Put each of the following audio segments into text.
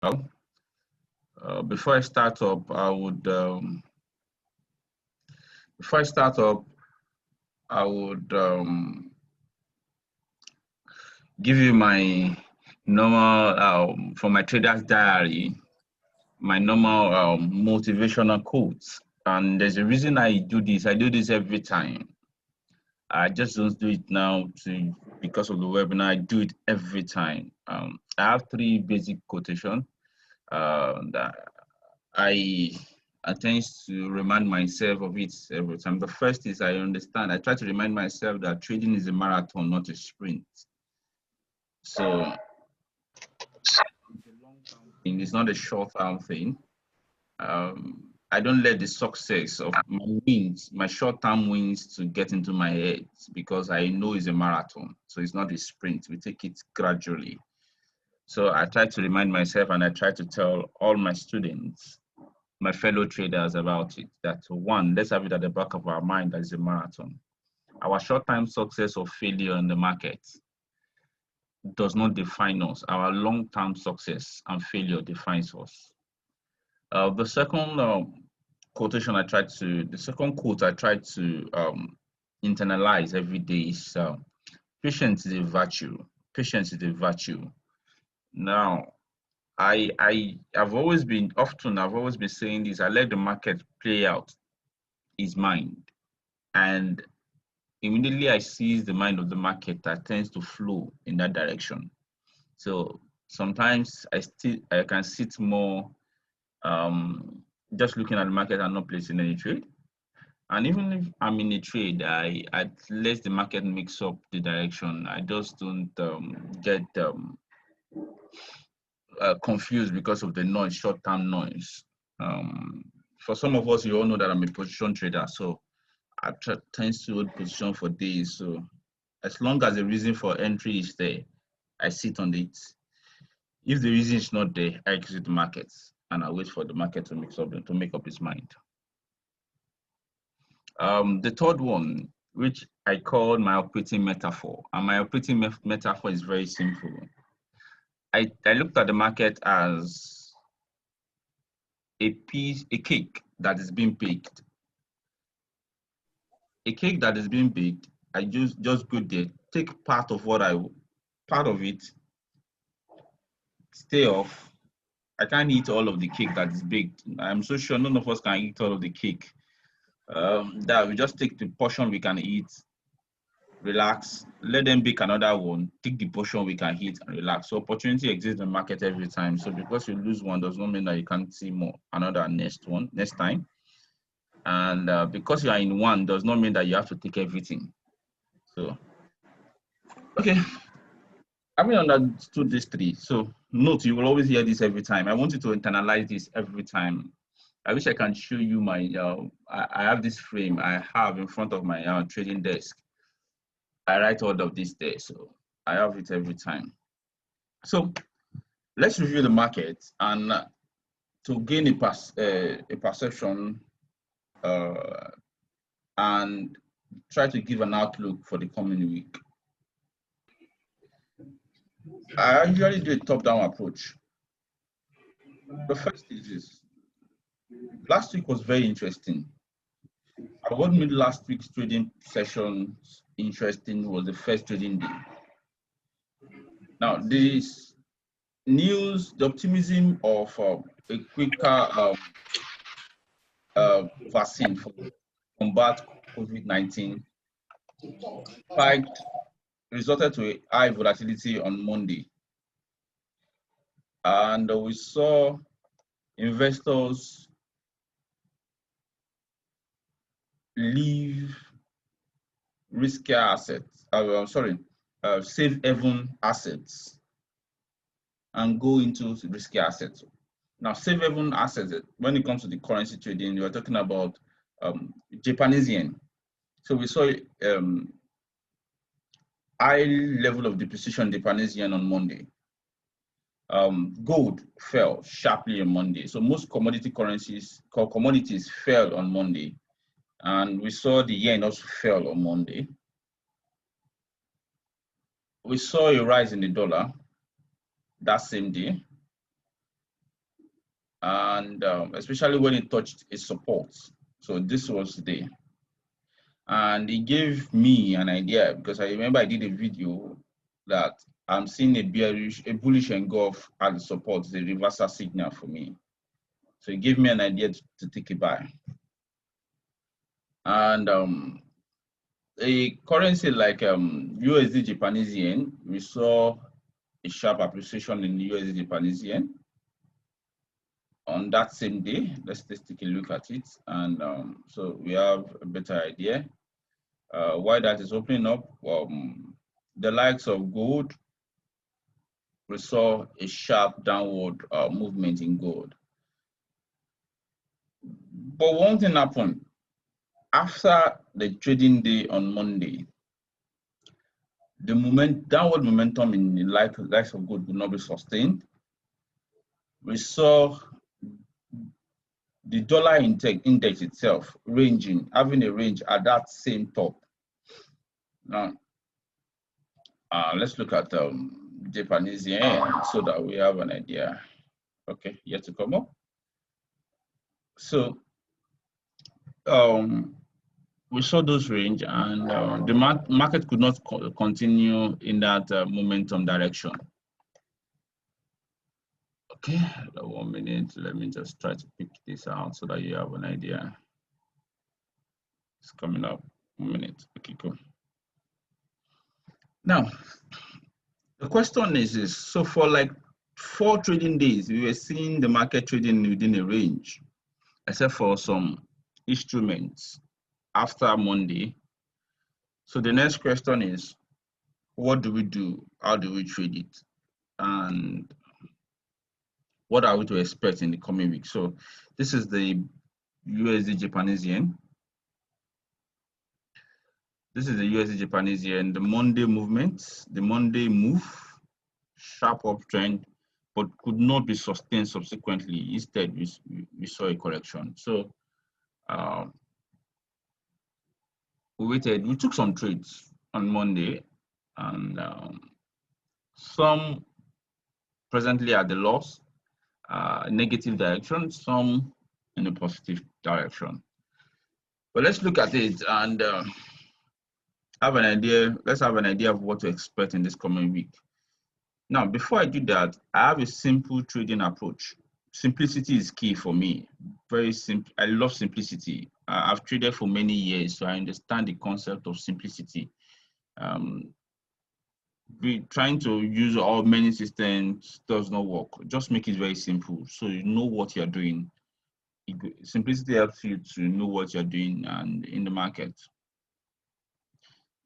Well, before I start up, I would give you my normal, from my trader's diary, my normal motivational quotes. And there's a reason I do this. I do this every time. I just don't do it now because of the webinar. I do it every time. I have three basic quotations that I tend to remind myself of it every time. The first is I try to remind myself that trading is a marathon, not a sprint. So it's a long-term thing, it's not a short-term thing. I don't let the success of my wins, my short-term wins, to get into my head, because I know it's a marathon. So it's not a sprint. We take it gradually. So I try to remind myself, and I try to tell all my students, my fellow traders, about it, that one, let's have it at the back of our mind that it's a marathon. Our short-term success or failure in the market does not define us. Our long-term success and failure defines us. The second quote I try to internalize every day is patience is a virtue. Patience is a virtue. Now, I've always been saying this. I let the market play out its mind, and immediately I seize the mind of the market that tends to flow in that direction. So sometimes I can sit more just looking at the market and not placing any trade. And even if I'm in a trade, I let the market mix up the direction. I just don't get confused because of the noise, short-term noise. For some of us, you all know that I'm a position trader, so I tend to hold position for days. So as long as the reason for entry is there, I sit on it. If the reason is not there, I exit the market and I wait for the market to make up its mind. The third one, which I call my operating metaphor, and my operating metaphor is very simple. I looked at the market as a cake that is being baked. A cake that is being baked, I just go there, take part of it, stay off. I can't eat all of the cake that is baked. I'm so sure none of us can eat all of the cake. That we just take the portion we can eat, relax, let them bake another one, take the portion we can eat and relax. So opportunity exists in the market every time. So because you lose one does not mean that you can't see another next time. And because you are in one does not mean that you have to take everything. So, okay. Having understood these three, so note, you will always hear this every time. I want you to internalize this every time. I wish I can show you my, I have this frame I have in front of my trading desk. I write all of this there, so I have it every time. So let's review the market, and to gain a perception and try to give an outlook for the coming week. I usually do a top-down approach. The first is this. Last week was very interesting. What made last week's trading sessions interesting was the first trading day. Now, this news, the optimism of a quicker vaccine for combat COVID-19 spiked, resulted to a high volatility on Monday. And we saw investors leave riskier assets, safe haven assets, and go into risky assets. Now, safe haven assets, when it comes to the currency trading, you are talking about Japanese yen. So we saw high level of depreciation Japanese yen on Monday. Gold fell sharply on Monday. So most commodity commodities fell on Monday. And we saw the yen also fell on Monday. We saw a rise in the dollar that same day. and especially when it touched its support. So this was the, and it gave me an idea, because I remember I did a video that I'm seeing a bullish engulf at the support, the reversal signal for me. So it gave me an idea to take a buy. And a currency like USD Japanese yen, we saw a sharp appreciation in USD Japanese yen on that same day. Let's take a look at it, and so we have a better idea why that is opening up. The likes of gold, we saw a sharp downward movement in gold. But one thing happened after the trading day on Monday. The downward momentum in the likes of gold would not be sustained. We saw the dollar index itself having a range at that same top. Now, let's look at Japanese yen so that we have an idea. Okay, yet to come up. So we saw those range, and the market could not continue in that momentum direction. Okay, 1 minute. Let me just try to pick this out so that you have an idea. It's coming up. 1 minute. Okay, cool. Now, the question is so for like 4 trading days, we were seeing the market trading within a range, except for some instruments after Monday. So the next question is, what do we do? How do we trade it? And what are we to expect in the coming week? So this is the USD Japanese yen. This is the USD Japanese yen, the Monday movement, the Monday move, sharp uptrend, but could not be sustained subsequently. Instead, we saw a correction. So we waited. We took some trades on Monday, and some presently at the loss, negative direction, some in a positive direction. But let's look at it and have an idea. Let's have an idea of what to expect in this coming week. Now, before I do that, I have a simple trading approach. Simplicity is key for me. Very simple. I love simplicity. I've traded for many years, so I understand the concept of simplicity. Trying to use all many systems does not work. Just make it very simple, so you know what you're doing. Simplicity helps you to know what you're doing and in the market.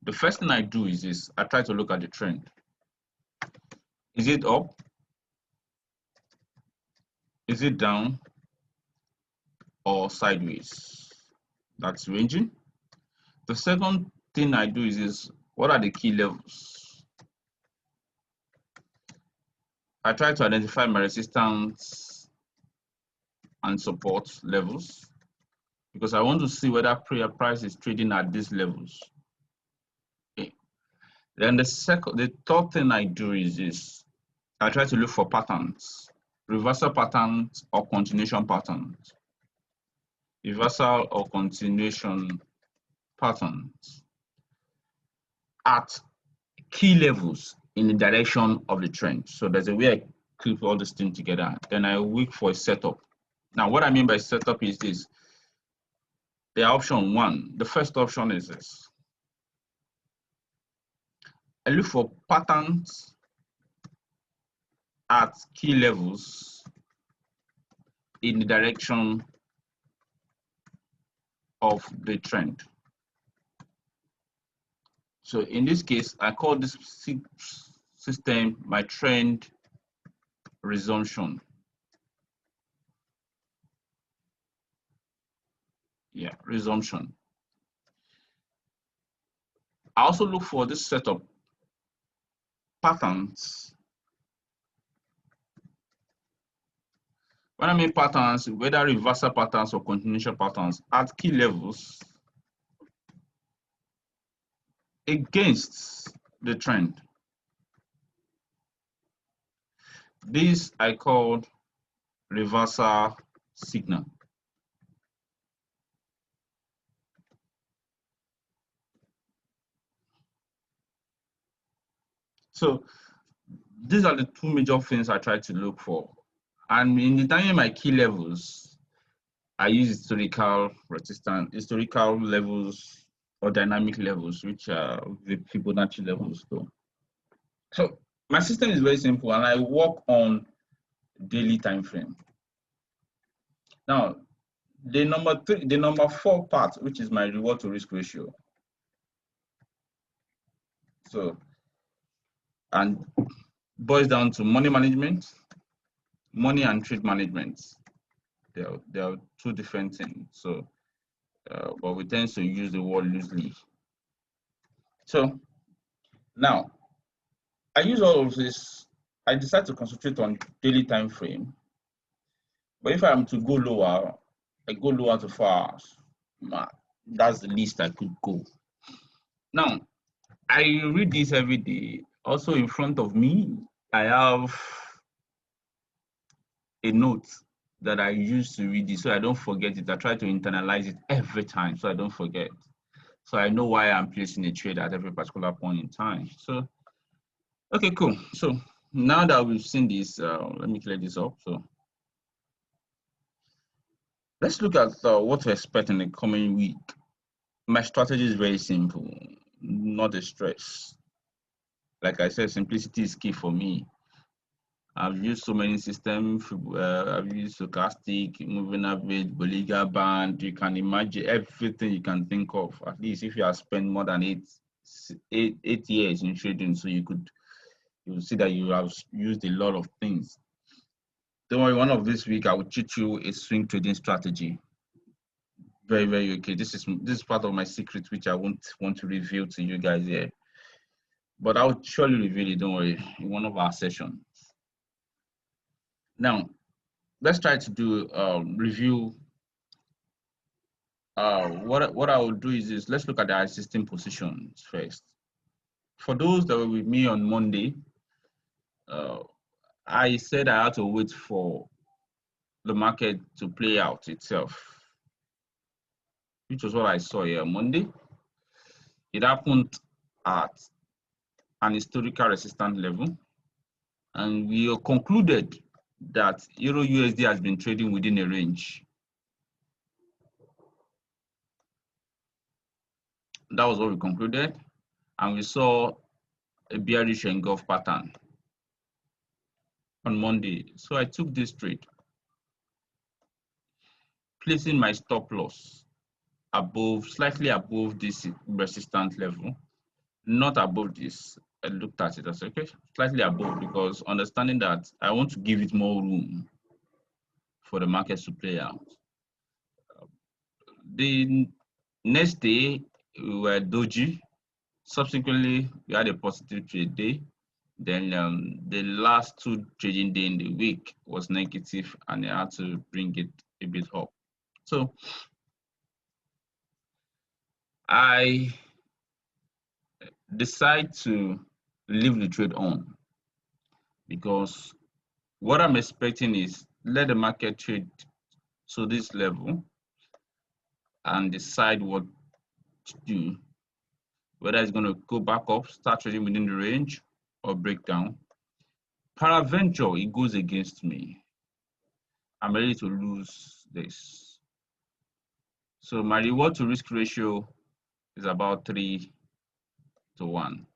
The first thing I do is this: I try to look at the trend. Is it up? Is it down? Or sideways? That's ranging. The second thing I do is this: what are the key levels? I try to identify my resistance and support levels, because I want to see whether price is trading at these levels. Okay. Then the third thing I do is this: I try to look for patterns, reversal patterns or continuation patterns. Reversal or continuation patterns at key levels in the direction of the trend. So there's a way I clip all this thing together. Then I wait for a setup. Now, what I mean by setup is this: the option one, the first option is this. I look for patterns at key levels in the direction of the trend. So in this case, I call this system my trend resumption. Yeah, resumption. I also look for this setup patterns. When I mean patterns, whether reversal patterns or continuation patterns at key levels against the trend. This I called reversal signal. So these are the two major things I try to look for. And in determining my key levels, I use historical resistance, historical levels or dynamic levels, which are the Fibonacci levels though. So my system is very simple and I work on daily time frame. Now, the number 4 part, which is my reward to risk ratio. So, and boils down to money management, money and trade management. They are two different things. So, but we tend to use the word loosely. So now, I use all of this. I decide to concentrate on daily time frame. But if I am to go lower, I go lower to 4 hours. That's the least I could go. Now, I read this every day. Also in front of me, I have a note that I use to read it so I don't forget it. I try to internalize it every time so I don't forget. So I know why I'm placing a trade at every particular point in time. So, okay, cool. So now that we've seen this, let me clear this up. So let's look at what to expect in the coming week. My strategy is very simple, not a stress. Like I said, simplicity is key for me. I've used so many systems. I've used stochastic, moving average, Bollinger Band. You can imagine everything you can think of. At least if you have spent more than eight years in trading, so you will see that you have used a lot of things. Don't worry, one of this week I will teach you a swing trading strategy. Very, very okay. This is part of my secret, which I won't want to reveal to you guys here. But I'll surely reveal it, don't worry, in one of our sessions. Now, let's try to do review. What I will do is this. Let's look at the existing positions first. For those that were with me on Monday, I said I had to wait for the market to play out itself, which was what I saw here on Monday. It happened at an historical resistance level, and we concluded that Euro USD has been trading within a range. That was what we concluded, and we saw a bearish engulf pattern on Monday. So I took this trade, placing my stop loss above, slightly above this resistance level, not above this. I looked at it as okay, slightly above, because understanding that I want to give it more room for the markets to play out. The next day we were doji. Subsequently, we had a positive trade day. Then the last 2 trading day in the week was negative, and I had to bring it a bit up. So I decide to leave the trade on, because what I'm expecting is let the market trade to this level and decide what to do, whether it's going to go back up, start trading within the range, or break down. Peradventure, it goes against me. I'm ready to lose this. So my reward to risk ratio is about 3 to 1.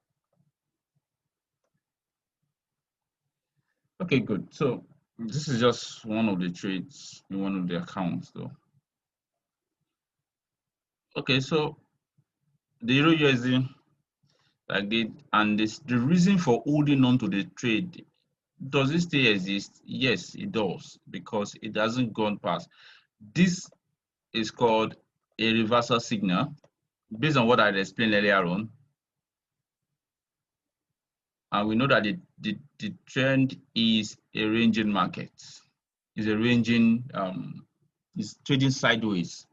Okay, good. So this is just one of the trades in one of the accounts though. Okay, so the Euro USD, like did, and the reason for holding on to the trade, does it still exist? Yes, it does, because it hasn't gone past. This is called a reversal signal, based on what I explained earlier on. And we know that the trend is a ranging market. It's a ranging, it's trading sideways.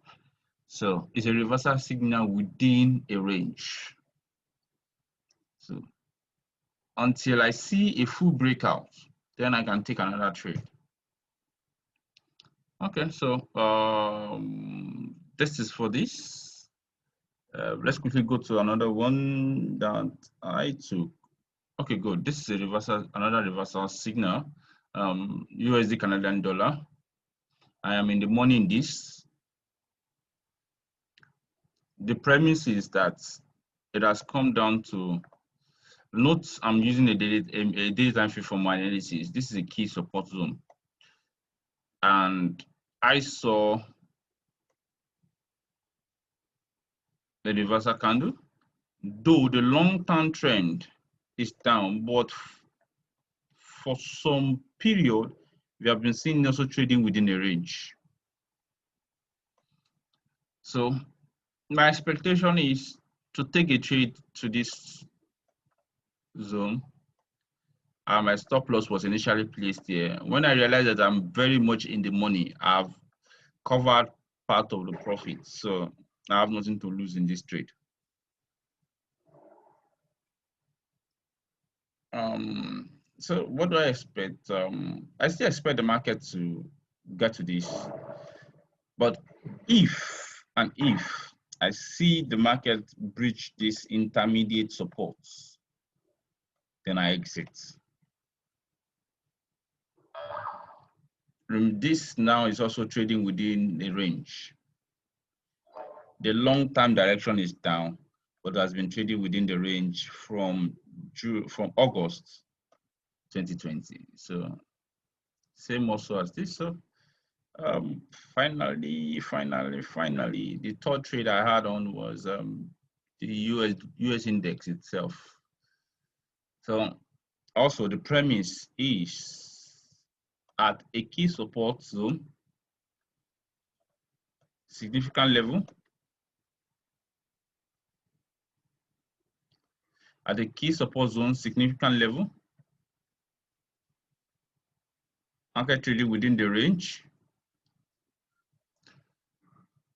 So it's a reversal signal within a range. So until I see a full breakout, then I can take another trade. Okay, so this is for this. Let's quickly go to another one that I took. Okay, good. This is a reversal, another reversal signal. USD Canadian dollar. I am in the money in this. The premise is that it has come down to, note I'm using a daily time frame for my analysis. This is a key support zone. And I saw the reversal candle, though the long-term trend is down, but for some period, we have been seeing also trading within a range. So my expectation is to take a trade to this zone. My stop loss was initially placed here. When I realized that I'm very much in the money, I've covered part of the profit. So I have nothing to lose in this trade. So what do I expect? I still expect the market to get to this. But if I see the market breach this intermediate support, then I exit. This now is also trading within the range. The long-term direction is down, but has been trading within the range from August 2020. So same also as this. So finally, the third trade I had on was the US index itself. So also the premise is at a key support zone, significant level, at a key support zone, significant level, market trading within the range.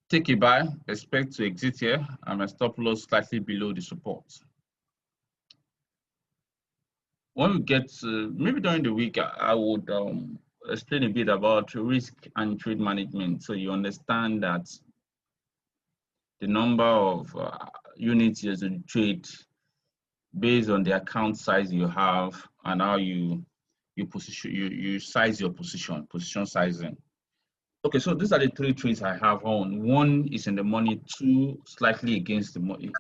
Take a buy, expect to exit here, and my stop loss slightly below the support. When we get to, maybe during the week, I would explain a bit about risk and trade management, so you understand that the number of units you trade based on the account size you have and how you position, you size your position sizing. Okay, so these are the three trades I have on. One is in the money, two slightly against the money,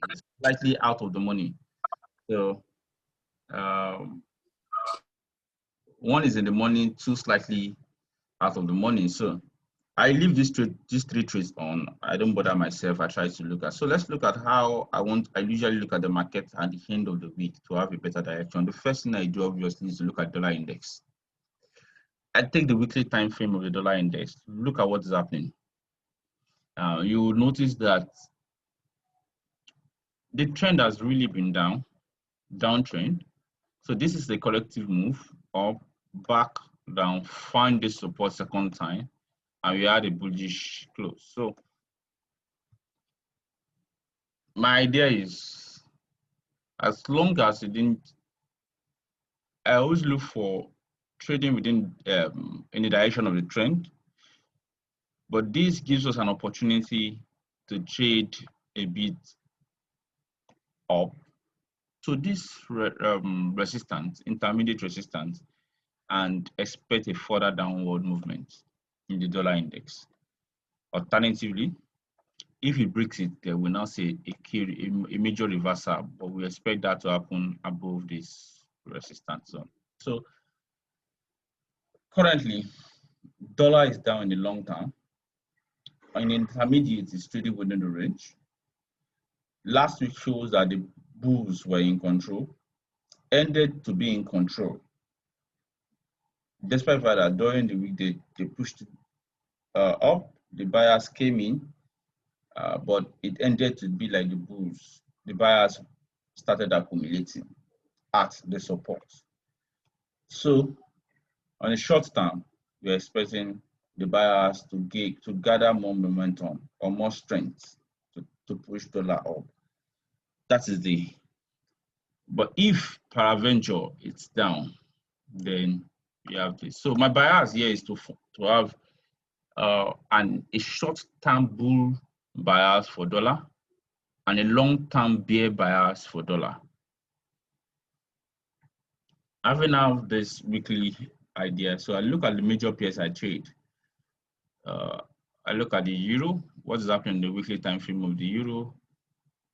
slightly out of the money. So one is in the money, two slightly out of the money. So I leave these three trades on. I don't bother myself. I try to look at. So let's look at how I usually look at the market at the end of the week to have a better direction. The first thing I do obviously is to look at dollar index. I take the weekly time frame of the dollar index. Look at what is happening. You will notice that the trend has really been downtrend. So this is the collective move up, back, down, find this support second time, and we had a bullish close. So my idea is, as long as it didn't, I always look for trading within in the direction of the trend, but this gives us an opportunity to trade a bit up to this resistance, intermediate resistance, and expect a further downward movement in the dollar index. Alternatively, if it breaks it, then we'll now see a major reversal, but we expect that to happen above this resistance zone. So currently, dollar is down in the long term. In intermediate, it's trading within the range. Last week shows that the bulls were in control, ended to be in control. Despite that, during the week, they pushed it up, the buyers came in, but it ended to be like the bulls. The buyers started accumulating at the support. So on a short term, we're expecting the buyers to gather more momentum or more strength to push dollar up. That is but if peradventure it's down, then you have this. So my bias here is to have and a short-term bull bias for dollar and a long-term bear bias for dollar. Having now this weekly idea, so I look at the major pairs I trade. I look at the euro, what is happening in the weekly time frame of the euro,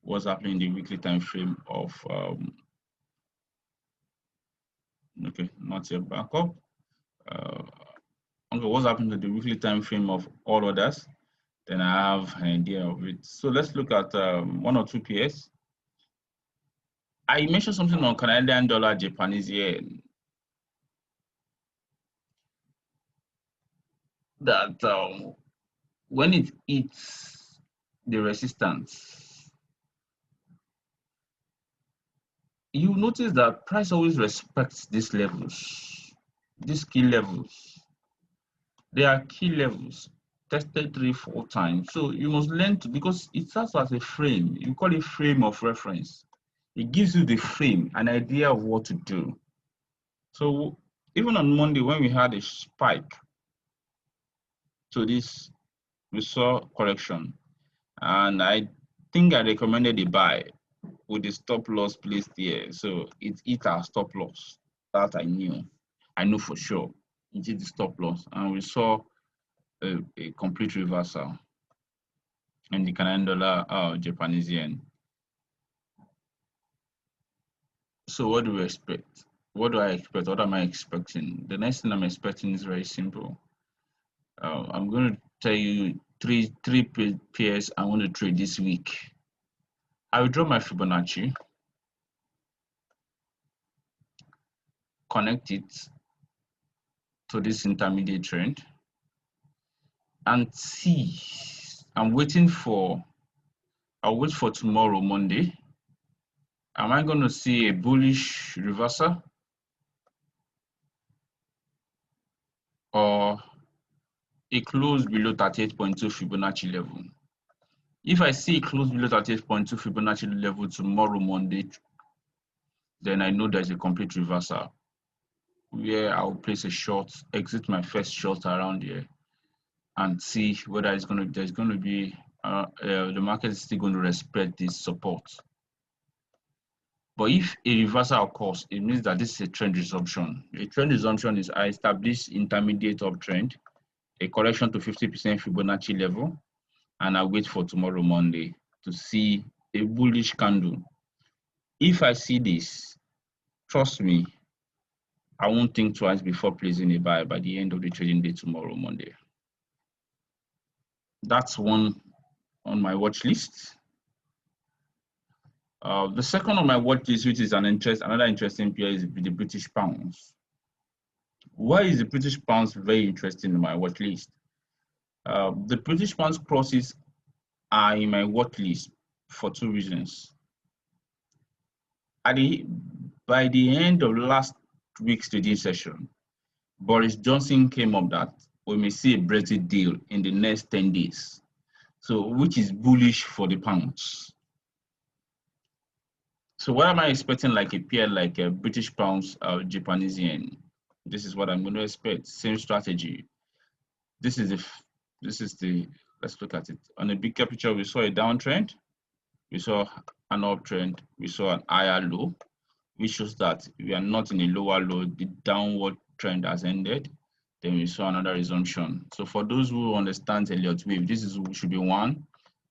what's happening in the weekly time frame of okay, not yet back up. Okay, what's happening to the weekly time frame of all others? Then I have an idea of it. So let's look at one or two pairs. I mentioned something on Canadian dollar, Japanese yen, that when it hits the resistance, you notice that price always respects these levels, these key levels. They are key levels, tested 3-4 times. So you must learn to, because it starts as a frame. You call it frame of reference. It gives you the frame, an idea of what to do. So even on Monday, when we had a spike to this, we saw correction. And I think I recommended a buy with the stop loss placed here. So it hit our stop loss. That I knew. I know for sure. It hit the stop loss. And we saw a complete reversal in the Canadian dollar, Japanese yen. So what do we expect? What do I expect? What am I expecting? The next thing I'm expecting is very simple. I'm going to tell you three pairs I want to trade this week. I will draw my Fibonacci, connect it to this intermediate trend, and see. I'll wait for tomorrow, Monday. Am I going to see a bullish reversal or a close below 38.2 Fibonacci level? If I see a close below 38.2 Fibonacci level tomorrow, Monday, then I know there's a complete reversal where I'll place a short, exit my first short around here, and see whether there's going to be the market is still going to respect this support. But if a reversal occurs, it means that this is a trend resumption. A trend resumption is I establish intermediate uptrend, a correction to 50% Fibonacci level, and I wait for tomorrow, Monday, to see a bullish candle. If I see this, trust me, I won't think twice before placing a buy by the end of the trading day tomorrow, Monday. That's one on my watch list. The second on my watch list, which is another interesting pair, is the British pounds. Why is the British pounds very interesting in my watch list? The British pounds crosses are in my watch list for two reasons. By the end of last week's trading session, Boris Johnson came up that we may see a Brexit deal in the next 10 days, so which is bullish for the pounds. So what am I expecting, like a pair like a British pounds, Japanese yen? This is what I'm going to expect. Same strategy. This is the let's look at it. On a bigger picture, we saw a downtrend, we saw an uptrend, we saw an higher low, which shows that we are not in a lower low. The downward trend has ended. Then we saw another resumption. So for those who understand Elliott wave, this should be 1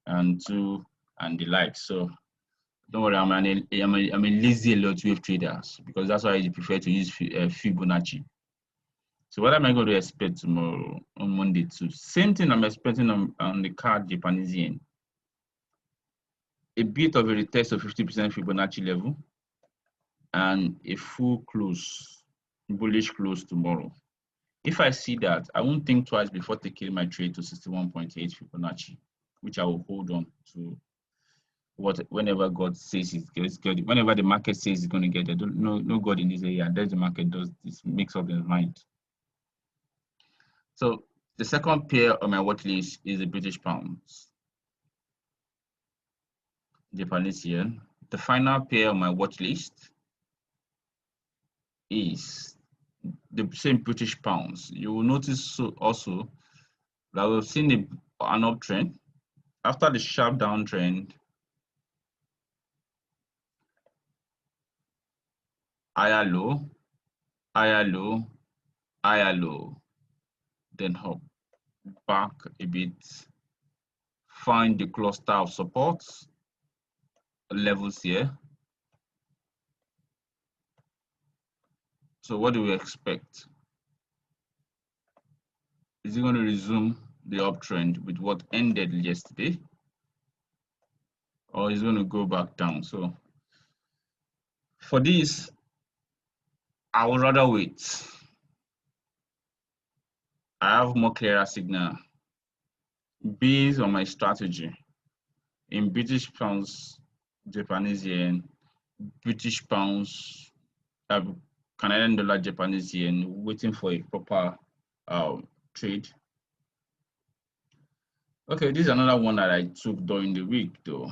and 2 and the like. So don't worry, I'm a lazy Elliott wave trader, because that's why I prefer to use Fibonacci. So what am I going to expect tomorrow on Monday too? Same thing I'm expecting on the card Japanese yen. A bit of a retest of 50% Fibonacci level and a full close, bullish close tomorrow. If I see that, I won't think twice before taking my trade to 61.8 Fibonacci, which I will hold on to whenever God says it's good. Whenever the market says it's going to get there, no God in this area. There's the market does this, makes up his mind. So the second pair on my watch list is the British pounds, Japanese yen. The final pair on my watch list is the same British pounds. You will notice also Now we've seen an uptrend. After the sharp downtrend, higher low, higher low, higher low, then hop back a bit, find the cluster of supports levels here. So what do we expect? Is it going to resume the uptrend with what ended yesterday, or is it going to go back down? So for this, I would rather wait. I have more clearer signal based on my strategy in British pounds, Japanese yen, British pounds, Canadian dollar, Japanese yen, waiting for a proper trade. Okay, this is another one that I took during the week though.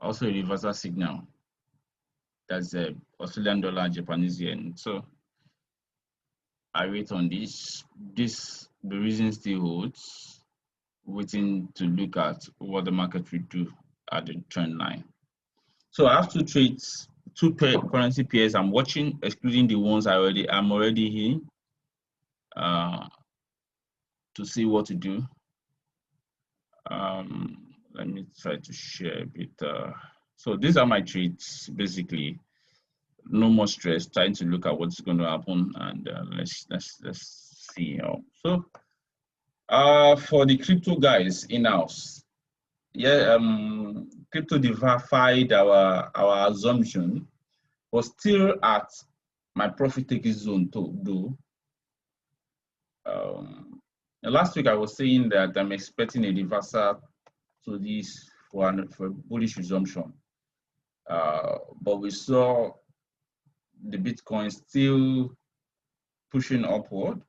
Also a reversal signal. That's the Australian dollar, Japanese yen. So I wait on this. The reason still holds, waiting to look at what the market will do at the trend line. So I have two trades, two currency pairs I'm watching, excluding the ones I'm already in, to see what to do. Let me try to share a bit. So these are my trades, basically. No more stress, trying to look at what's going to happen, and let's see how. So for the crypto guys in-house, yeah, crypto diversified our assumption, but still at my profit taking zone though. Last week I was saying that I'm expecting a reversal to this for bullish resumption, but we saw the Bitcoin still pushing upward.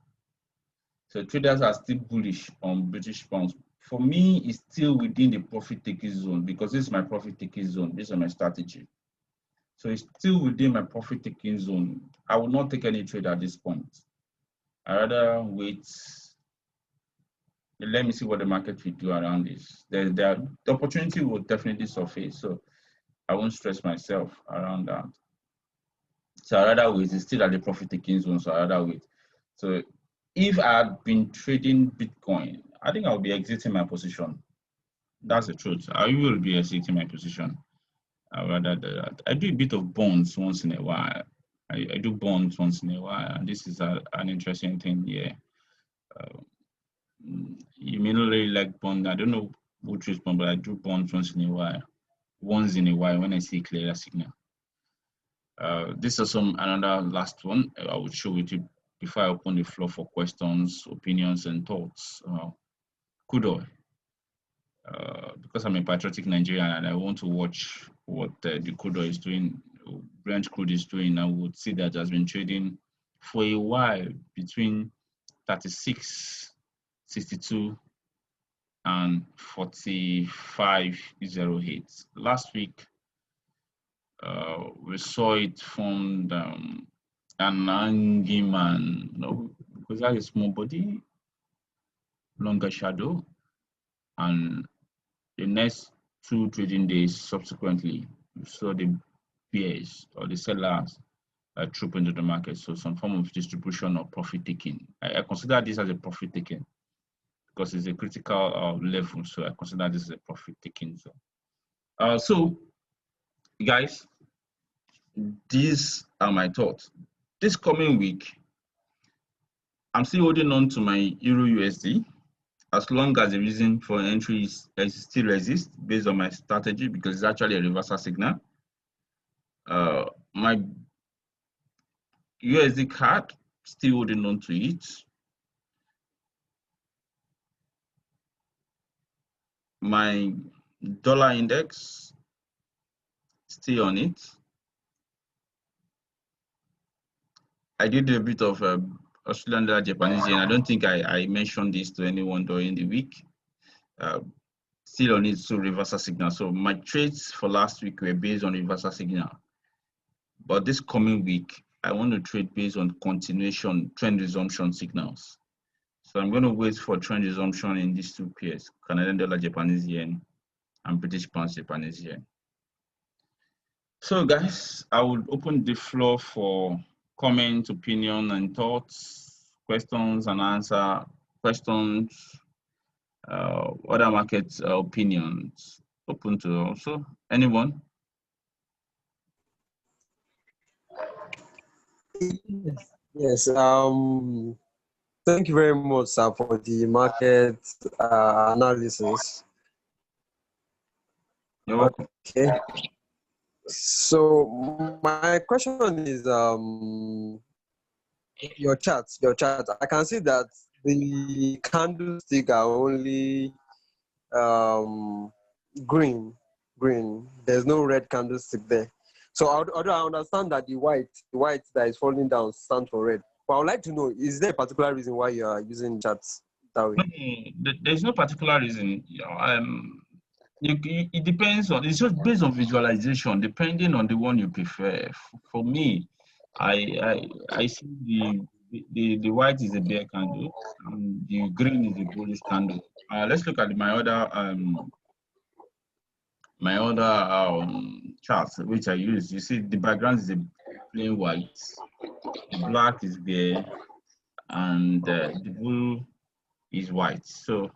So traders are still bullish on British pounds. For me, it's still within the profit taking zone because this is my profit taking zone based on my strategy. So it's still within my profit taking zone. I will not take any trade at this point. I rather wait. Let me see what the market will do around this. The opportunity will definitely surface, so I won't stress myself around that. So I rather wait. It's still at the profit taking zone, so I rather wait. So if I had been trading Bitcoin, I think I'll be exiting my position. That's the truth. I will be exiting my position. I rather do that. I do a bit of bonds once in a while. I do bonds once in a while, and this is an interesting thing here. You may not really like bond. I don't know who trades bond, but I do bonds once in a while. Once in a while when I see clearer signal. This is another last one I will show with you before I open the floor for questions, opinions, and thoughts. Crude oil. Because I'm a patriotic Nigerian and I want to watch what the crude oil is doing, Brent crude is doing, I would see that it has been trading for a while between 36.62 and 45.08. Last week, we saw it from an angry man, because that is small body, longer shadow, and the next 2 trading days subsequently, we saw the bears or the sellers troop into the market. So some form of distribution or profit taking. I consider this as a profit taking because it's a critical level. So I consider this as a profit taking. So guys, these are my thoughts. This coming week, I'm still holding on to my Euro USD as long as the reason for entry still exists based on my strategy because it's actually a reversal signal. My USD card, still holding on to it. My dollar index, still on it. I did a bit of Australian dollar, Japanese yen. I don't think I mentioned this to anyone during the week. Still on it, so reversal signal. So my trades for last week were based on reversal signal. But this coming week, I want to trade based on continuation, trend resumption signals. So I'm going to wait for trend resumption in these two pairs, Canadian dollar, Japanese yen, and British pound, Japanese yen. So guys, I would open the floor for comments, opinion, and thoughts, questions and answer, questions, other market opinions. Open to also anyone. Yes. Thank you very much, sir, for the market analysis. You're welcome. Okay. So my question is your chart. I can see that the candlestick are only green. There's no red candlestick there. So although I understand that the white that is falling down stands for red. But I would like to know, is there a particular reason why you are using charts that way? There's no particular reason. It depends on. It's just based on visualization, depending on the one you prefer. For me, I see the white is a bear candle, and the green is a bullish candle. Let's look at my other charts which I use. You see, the background is a plain white, the black is there, and the blue is white. So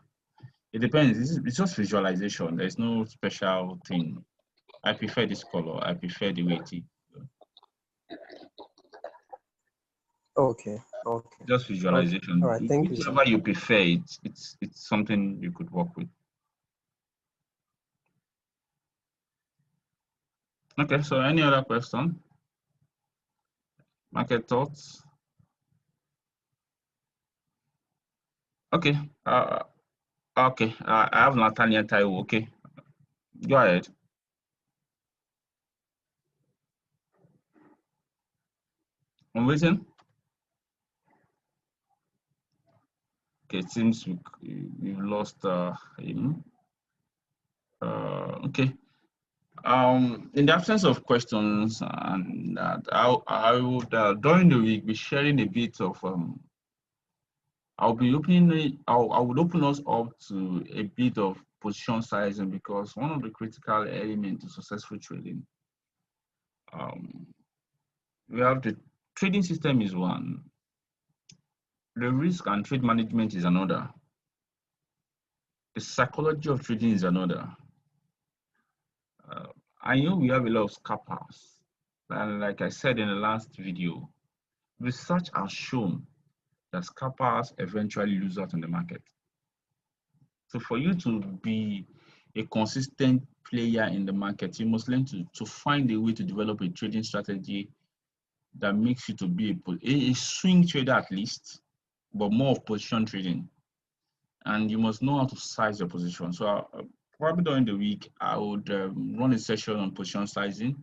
it depends. It's just visualization. There's no special thing. I prefer this color. I prefer the way it is. Okay. Just visualization. All right. Thank you, sir. Whichever you prefer, it's something you could work with. Okay. So any other question? Market thoughts? Okay. Okay. I have Nathaniel Taiwo. Okay. Go ahead. I'm waiting. Okay, it seems we've lost him. Okay. In the absence of questions, and I would during the week be sharing a bit of I would open us up to a bit of position sizing, because one of the critical elements to successful trading, we have the trading system is one, the risk and trade management is another, the psychology of trading is another. I know we have a lot of scalpers, and like I said in the last video, research has shown that scalpers eventually lose out in the market. So for you to be a consistent player in the market, you must learn to find a way to develop a trading strategy that makes you to be a swing trader at least, but more of position trading. And you must know how to size your position. So probably during the week, I would run a session on position sizing,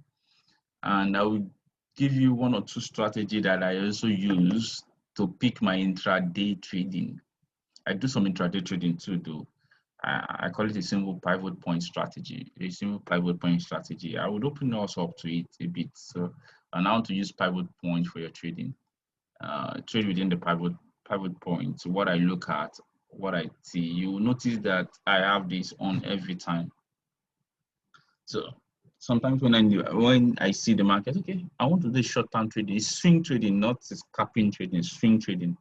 and I would give you one or two strategies that I also use to pick my intraday trading. I do some intraday trading too, though. I call it a single pivot point strategy. A single pivot point strategy. I would open us up to it a bit. So, and how to use pivot point for your trading. Trade within the pivot point. What I look at, what I see. You will notice that I have this on every time. So sometimes when I see the market, okay, I want to do short-term trading. It's swing trading, not scalping trading. Swing trading.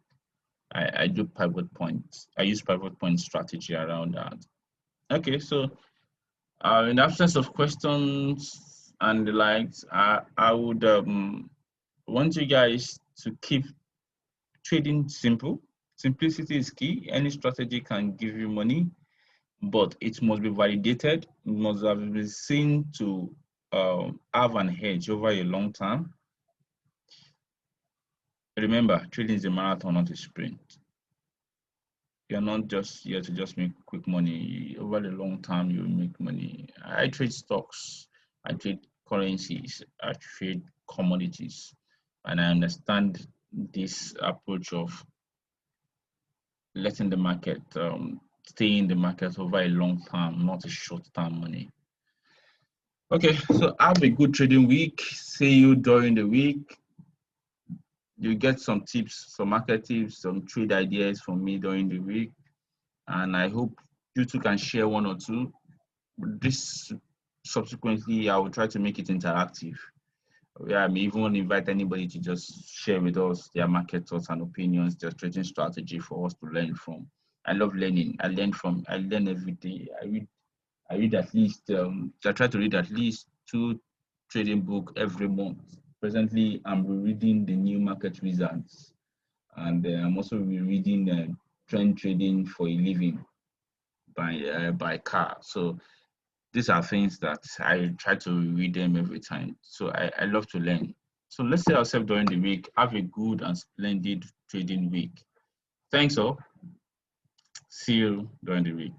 I do pivot points. I use pivot point strategy around that. Okay, so in the absence of questions and the likes, I would want you guys to keep trading simple. Simplicity is key. Any strategy can give you money, but it must be validated. It must have been seen to have an edge over a long time. Remember, trading is a marathon, not a sprint. You're not just here to just make quick money. Over the long term, you make money. I trade stocks, I trade currencies, I trade commodities, and I understand this approach of letting the market stay in the market over a long term, not a short term money. Okay, so have a good trading week. See you during the week. you get some tips, some market tips, some trade ideas from me during the week. And I hope you two can share one or two. This subsequently, I will try to make it interactive. Yeah, I may even invite anybody to just share with us their market thoughts and opinions, their trading strategy for us to learn from. I love learning. I learn every day. I read at least, I try to read at least 2 trading books every month. Presently, I'm rereading The New Market Wizards, and I'm also rereading Trend Trading for a Living by Carr. So these are things that I try to read them every time. So I love to learn. So let's see ourselves during the week. Have a good and splendid trading week. Thanks all. See you during the week.